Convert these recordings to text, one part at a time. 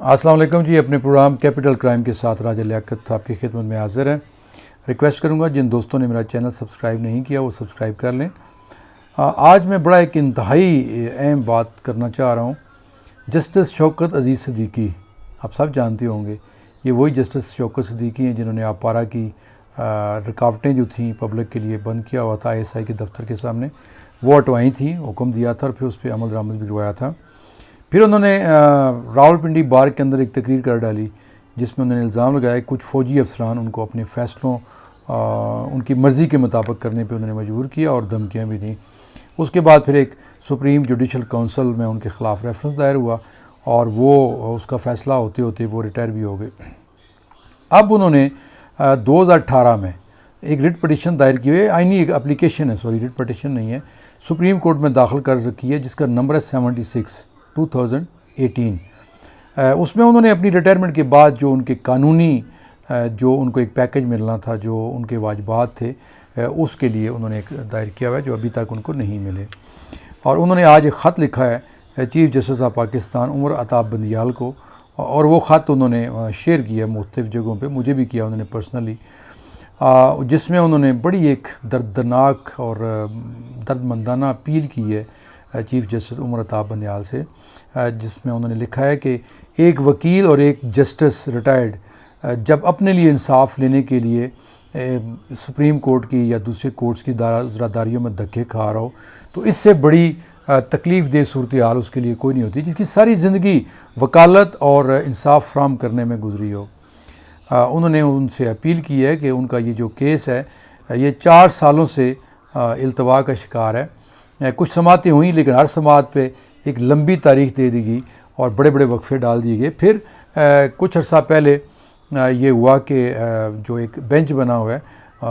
अस्सलाम वालेकुम जी। अपने प्रोग्राम कैपिटल क्राइम के साथ राजा लियाकत आपकी खिदमत में हाज़िर है। रिक्वेस्ट करूंगा जिन दोस्तों ने मेरा चैनल सब्सक्राइब नहीं किया वो सब्सक्राइब कर लें। आज मैं बड़ा एक इंतहाई अहम बात करना चाह रहा हूँ। जस्टिस शौकत अजीज़ सिद्दीकी, आप सब जानते होंगे, ये वही जस्टिस शौकत सिद्दीकी हैं जिन्होंने आपारा की रुकावटें जो थी पब्लिक के लिए बंद किया हुआ था ISI के दफ्तर के सामने, वो हटवाई थी, हुक्म दिया था और फिर उस पर अमल दरामद भी करवाया था। फिर उन्होंने रावलपिंडी बार के अंदर एक तकरीर कर डाली जिसमें उन्होंने इल्ज़ाम लगाया कुछ फ़ौजी अफसरान उनको अपने फ़ैसलों उनकी मर्ज़ी के मुताबिक करने पे उन्होंने मजबूर किया और धमकियाँ भी दी। उसके बाद फिर एक सुप्रीम जुडिशल काउंसिल में उनके ख़िलाफ़ रेफरेंस दायर हुआ और वो उसका फ़ैसला होते होते वो रिटायर भी हो गए। अब उन्होंने 2018 में एक रिट पटिशन दायर की हुई है, आईनी एक एप्लीकेशन है, सॉरी रिट पटिशन नहीं है, सुप्रीम कोर्ट में दाखिल कर रखी है जिसका नंबर है 76/2018। उसमें उन्होंने अपनी रिटायरमेंट के बाद जो उनके कानूनी जो उनको एक पैकेज मिलना था, जो उनके वाजिबात थे, उसके लिए उन्होंने एक दायर किया हुआ है जो अभी तक उनको नहीं मिले। और उन्होंने आज एक ख़त लिखा है chief justice of Pakistan Umar Ata Bandial को, और वो ख़त उन्होंने शेयर किया मुख्तलिफ़ जगहों पे, मुझे भी किया उन्होंने पर्सनली, जिसमें उन्होंने बड़ी एक दर्दनाक और दर्दमंदाना अपील की है चीफ़ जस्टिस उमर अताब बंदियाल से, जिसमें उन्होंने लिखा है कि एक वकील और एक जस्टिस रिटायर्ड जब अपने लिए इंसाफ लेने के लिए सुप्रीम कोर्ट की या दूसरे कोर्ट्स की ज़रादारियों में धक्के खा रहा हो तो इससे बड़ी तकलीफ़ दे सूरत हाल उसके लिए कोई नहीं होती जिसकी सारी ज़िंदगी वकालत और इंसाफ फ्राहम करने में गुजरी हो। उन्होंने उनसे अपील की है कि उनका ये जो केस है ये 4 सालों से इल्तवा का शिकार है। कुछ समातें हुई लेकिन हर समात पे एक लंबी तारीख दे दी गई और बड़े बड़े वक्फे डाल दिए गए। फिर कुछ अर्सा पहले ये हुआ कि जो एक बेंच बना हुआ है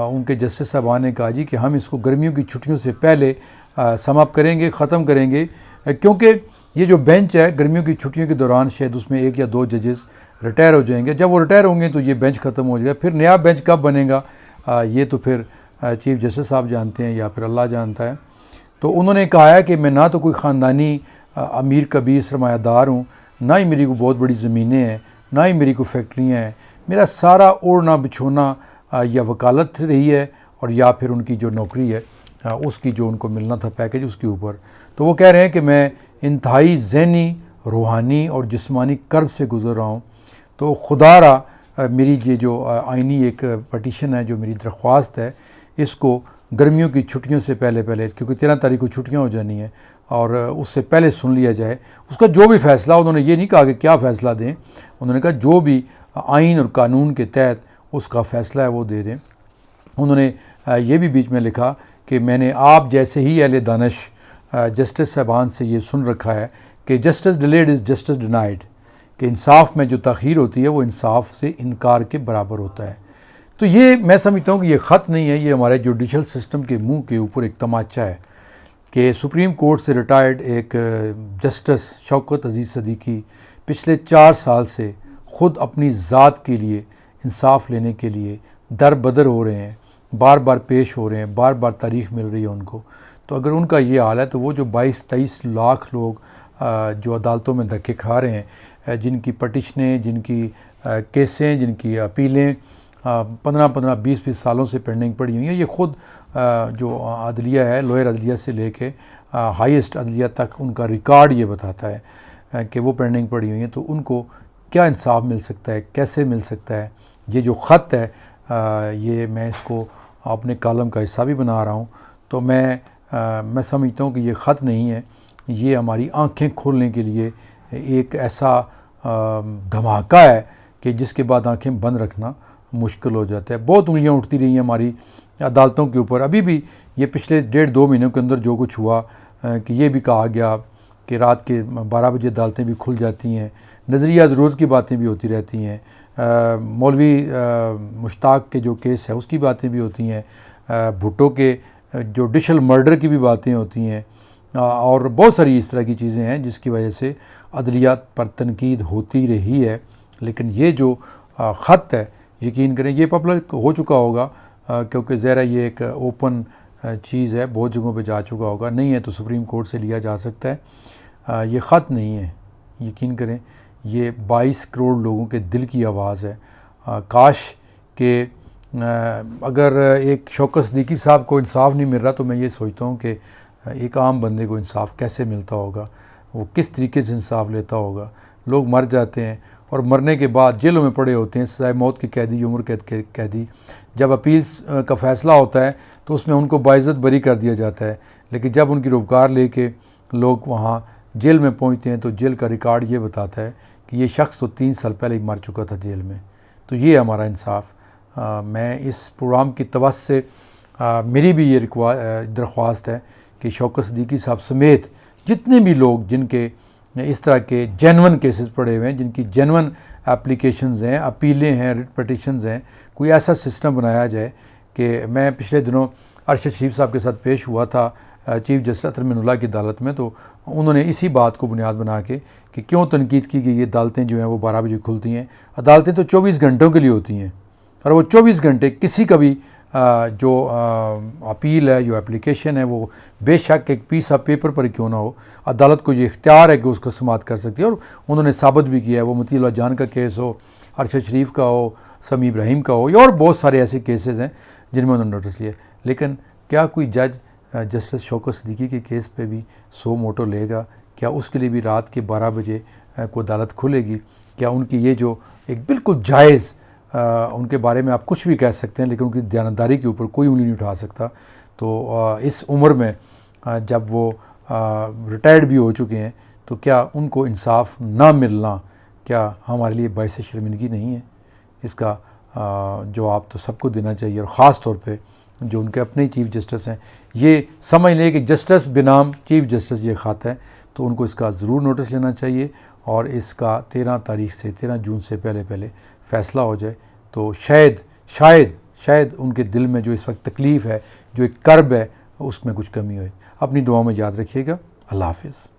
उनके जस्टिस साहबान ने कहा जी कि हम इसको गर्मियों की छुट्टियों से पहले समाप्त करेंगे, ख़त्म करेंगे, क्योंकि ये जो बेंच है गर्मियों की छुट्टियों के दौरान शायद उसमें 1 या 2 जजेस रिटायर हो जाएंगे। जब वो रिटायर होंगे तो ये बेंच ख़त्म हो जाएगा, फिर नया बेंच कब बनेगा ये तो फिर चीफ़ जस्टिस साहब जानते हैं या फिर अल्लाह जानता है। तो उन्होंने कहा है कि मैं ना तो कोई ख़ानदानी अमीर कबीर सरमायादार हूँ, ना ही मेरी कोई बहुत बड़ी ज़मीनें हैं, ना ही मेरी कोई फैक्ट्रियाँ हैं, मेरा सारा ओढ़ना बिछोना या वकालत रही है और या फिर उनकी जो नौकरी है उसकी जो उनको मिलना था पैकेज उसके ऊपर। तो वो कह रहे हैं कि मैं इंतहाई ज़हनी, रूहानी और जिस्मानी कर्ब से गुज़र रहा हूँ, तो खुदारा मेरी ये जो आइनी एक पटिशन है, जो मेरी दरख्वास्त है, इसको गर्मियों की छुट्टियों से पहले क्योंकि 13 तारीख को छुट्टियां हो जानी है और उससे पहले सुन लिया जाए। उसका जो भी फ़ैसला, उन्होंने ये नहीं कहा कि क्या फ़ैसला दें, उन्होंने कहा जो भी आइन और कानून के तहत उसका फ़ैसला है वो दे दें। उन्होंने ये भी बीच में लिखा कि मैंने आप जैसे ही अहले दानिश जस्टिस साहबान से ये सुन रखा है कि justice delayed is justice denied, कि इंसाफ में जो तख़ीर होती है वो इंसाफ से इनकार के बराबर होता है। तो ये मैं समझता हूँ कि ये ख़त नहीं है, ये हमारे जुडिशल सिस्टम के मुंह के ऊपर एक तमाचा है कि सुप्रीम कोर्ट से रिटायर्ड एक जस्टिस शौकत अजीज़ सिद्दीकी पिछले 4 साल से ख़ुद अपनी ज़ात के लिए इंसाफ लेने के लिए दर बदर हो रहे हैं, बार बार पेश हो रहे हैं, बार बार तारीख़ मिल रही है उनको। तो अगर उनका ये हाल है तो वो जो 22-23 लाख लोग जो अदालतों में धक्के खा रहे हैं, जिनकी पटिशनें, जिनकी केसें, जिनकी अपीलें 15-15, 20-20 सालों से पेंडिंग पड़ी हुई हैं, ये ख़ुद जो अदलिया है, लोअर अदलिया से लेके हाईएस्ट अदलिया तक उनका रिकॉर्ड ये बताता है कि वो पेंडिंग पड़ी हुई हैं। तो उनको क्या इंसाफ मिल सकता है, कैसे मिल सकता है? ये जो ख़त है ये मैं इसको अपने कॉलम का हिस्सा भी बना रहा हूँ। तो मैं समझता हूँ कि ये ख़त नहीं है, ये हमारी आँखें खोलने के लिए एक ऐसा धमाका है कि जिसके बाद आँखें बंद रखना मुश्किल हो जाता है। बहुत उंगलियाँ उठती रही हैं हमारी अदालतों के ऊपर। अभी भी ये पिछले 1.5-2 महीनों के अंदर जो कुछ हुआ कि ये भी कहा गया कि रात के 12 बजे अदालतें भी खुल जाती हैं, नज़रिया ज़रूरत की बातें भी होती रहती हैं, मौलवी मुश्ताक के जो केस है उसकी बातें भी होती हैं, भुट्टो के जो जुडिशल मर्डर की भी बातें होती हैं, और बहुत सारी इस तरह की चीज़ें हैं जिसकी वजह से अदलियात पर तनकीद होती रही है। लेकिन ये जो ख़त है, यकीन करें ये पॉपुलर हो चुका होगा क्योंकि ज़रा ये एक ओपन चीज़ है, बहुत जगहों पे जा चुका होगा। नहीं है तो सुप्रीम कोर्ट से लिया जा सकता है। ये ख़त नहीं है, यकीन करें ये 22 करोड़ लोगों के दिल की आवाज़ है। काश कि अगर एक शौकत सिद्दीकी साहब को इंसाफ नहीं मिल रहा तो मैं ये सोचता हूँ कि एक आम बंदे को इंसाफ कैसे मिलता होगा, वो किस तरीके से इंसाफ लेता होगा। लोग मर जाते हैं और मरने के बाद जेलों में पड़े होते हैं, सज़ाए मौत के कैदी, उम्र कैद के कैदी। जब अपील का फ़ैसला होता है तो उसमें उनको बाइज़्ज़त बरी कर दिया जाता है, लेकिन जब उनकी रोज़गार लेके लोग वहाँ जेल में पहुँचते हैं तो जेल का रिकॉर्ड ये बताता है कि ये शख्स तो 3 साल पहले ही मर चुका था जेल में। तो ये हमारा इंसाफ। मैं इस प्रोग्राम की तवज्जो से मेरी भी ये दरख्वास्त है कि शौकत सिद्दीकी साहब समेत जितने भी लोग जिनके इस तरह के जेन्युइन केसेस पड़े हुए हैं, जिनकी जेन्युइन एप्लीकेशंस हैं, अपीलें हैं, रिट पटिशन्स हैं, कोई ऐसा सिस्टम बनाया जाए कि मैं पिछले दिनों अरशद शरीफ साहब के साथ पेश हुआ था चीफ जस्टिस अतर मिनुल्लाह की अदालत में, तो उन्होंने इसी बात को बुनियाद बना के कि क्यों तनकीद की गई, ये अदालतें जो हैं वो 12 बजे खुलती हैं। अदालतें तो 24 घंटों के लिए होती हैं और वो 24 घंटे किसी का भी जो अपील है, जो एप्लीकेशन है, वो बेशक एक पीस ऑफ पेपर पर क्यों ना हो, अदालत को ये इख्तियार है कि उसको समाअत कर सकती है। और उन्होंने साबित भी किया है, वो मतीउल्लाह जान का केस हो, अरशद शरीफ का हो, समी इब्राहिम का हो, या और बहुत सारे ऐसे केसेस हैं जिनमें उन्होंने नोटिस लिया। लेकिन क्या कोई जज जस्टिस शौकत सिद्दीकी के केस पे भी 100 मोटो लेगा? क्या उसके लिए भी रात के 12 बजे को अदालत खुलेगी? क्या उनकी ये जो एक बिल्कुल जायज़ उनके बारे में आप कुछ भी कह सकते हैं, लेकिन उनकी दयानतदारी के ऊपर कोई उंगली नहीं उठा सकता। तो इस उम्र में जब वो रिटायर्ड भी हो चुके हैं, तो क्या उनको इंसाफ ना मिलना क्या हमारे लिए बाइस शर्मिंदगी नहीं है? इसका जवाब तो सबको देना चाहिए, और ख़ास तौर पे जो उनके अपने चीफ़ जस्टिस हैं। ये समझ लें कि जस्टिस बनाम चीफ़ जस्टिस ये खाता है, तो उनको इसका ज़रूर नोटिस लेना चाहिए और इसका 13 जून से पहले फ़ैसला हो जाए। तो शायद उनके दिल में जो इस वक्त तकलीफ़ है, जो एक कर्ब है, उसमें कुछ कमी हो। अपनी दुआ में याद रखिएगा। अल्लाह हाफ़िज़।